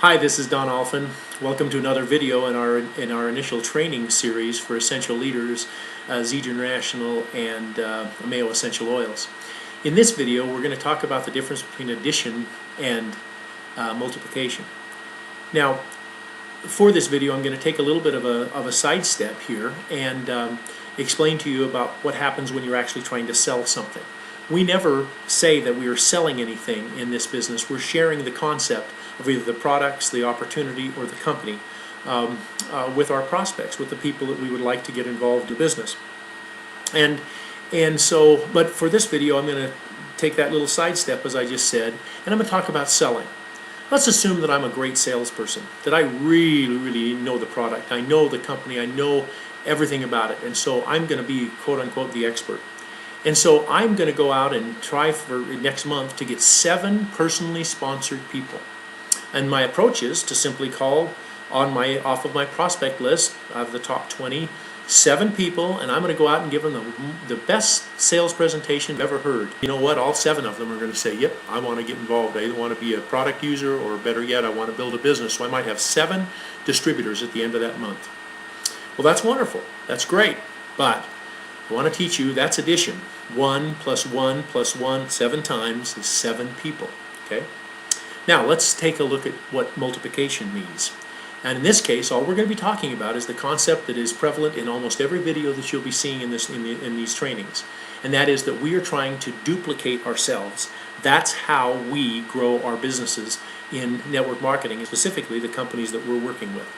Hi, this is Don Alphin. Welcome to another video in our initial training series for Essential Leaders, Zege International, and Mayo Essential Oils. In this video, we're going to talk about the difference between addition and multiplication. Now, for this video, I'm going to take a little bit of a sidestep here and explain to you about what happens when you're actually trying to sell something. We never say that we are selling anything in this business. We're sharing the concept of either the products, the opportunity, or the company with our prospects, with the people that we would like to get involved in business. And so, but for this video, I'm going to take that little sidestep, as I just said, and I'm going to talk about selling. Let's assume that I'm a great salesperson, that I really know the product, I know the company, I know everything about it, and so I'm going to be, quote-unquote, the expert. And so I'm going to go out and try for next month to get 7 personally sponsored people. And my approach is to simply call off of my prospect list of the top 20, 7 people, and I'm going to go out and give them the best sales presentation I've ever heard. You know what? All 7 of them are going to say, yep, I want to get involved. I either want to be a product user, or better yet, I want to build a business. So I might have 7 distributors at the end of that month. Well, that's wonderful. That's great. But I want to teach you that's addition. 1 plus 1 plus 1 7 times is 7 people. Okay? Now let's take a look at what multiplication means. And in this case, all we're going to be talking about is the concept that is prevalent in almost every video that you'll be seeing in these trainings. And that is that we are trying to duplicate ourselves. That's how we grow our businesses in network marketing, and specifically the companies that we're working with.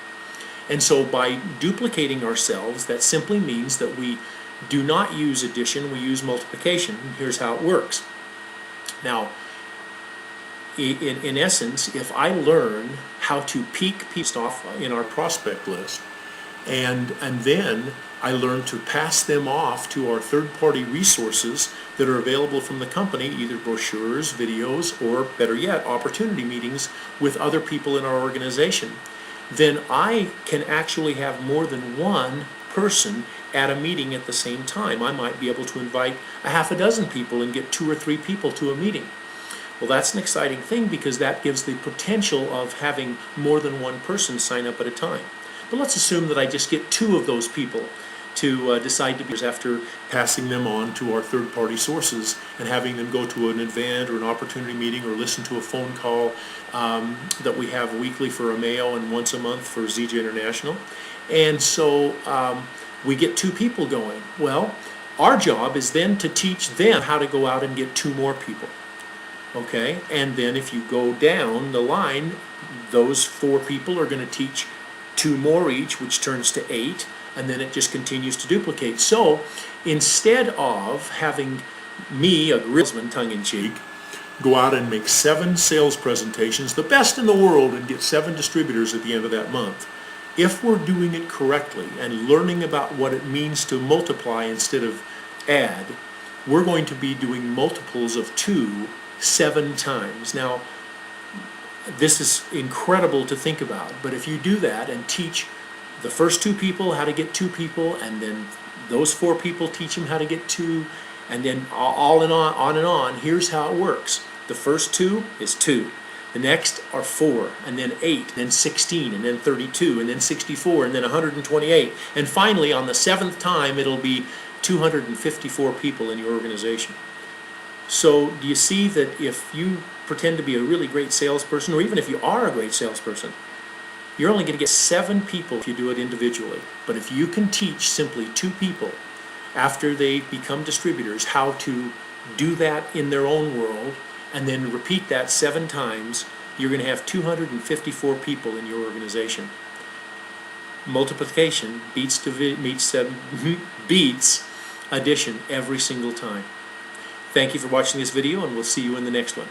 And so by duplicating ourselves, that simply means that we do not use addition, we use multiplication. And here's how it works. Now, in essence, if I learn how to peak people off in our prospect list, and then I learn to pass them off to our third-party resources that are available from the company, either brochures, videos, or better yet, opportunity meetings with other people in our organization, then I can actually have more than one person at a meeting at the same time. I might be able to invite a half a dozen people and get 2 or 3 people to a meeting. Well, that's an exciting thing because that gives the potential of having more than one person sign up at a time. But let's assume that I just get 2 of those people to decide to be after passing them on to our third-party sources and having them go to an event or an opportunity meeting or listen to a phone call that we have weekly for Mayo and once a month for Zege International. And so we get 2 people going. Well, our job is then to teach them how to go out and get 2 more people. Okay, and then if you go down the line, those 4 people are going to teach 2 more each, which turns to 8, and then it just continues to duplicate. So instead of having me, a salesman, tongue-in-cheek, go out and make 7 sales presentations, the best in the world, and get 7 distributors at the end of that month, if we're doing it correctly and learning about what it means to multiply instead of add, we're going to be doing multiples of 2 7 times. Now, this is incredible to think about, but if you do that and teach the first 2 people how to get 2 people, and then those 4 people teach them how to get 2, and then on and on, here's how it works. The first 2 is 2. The next are 4, and then 8, then 16, and then 32, and then 64, and then 128. And finally, on the 7th time, it'll be 254 people in your organization. So do you see that if you pretend to be a really great salesperson, or even if you are a great salesperson, you're only going to get 7 people if you do it individually. But if you can teach simply 2 people after they become distributors how to do that in their own world, and then repeat that 7 times, you're going to have 254 people in your organization. Multiplication beats addition every single time. Thank you for watching this video, and we'll see you in the next one.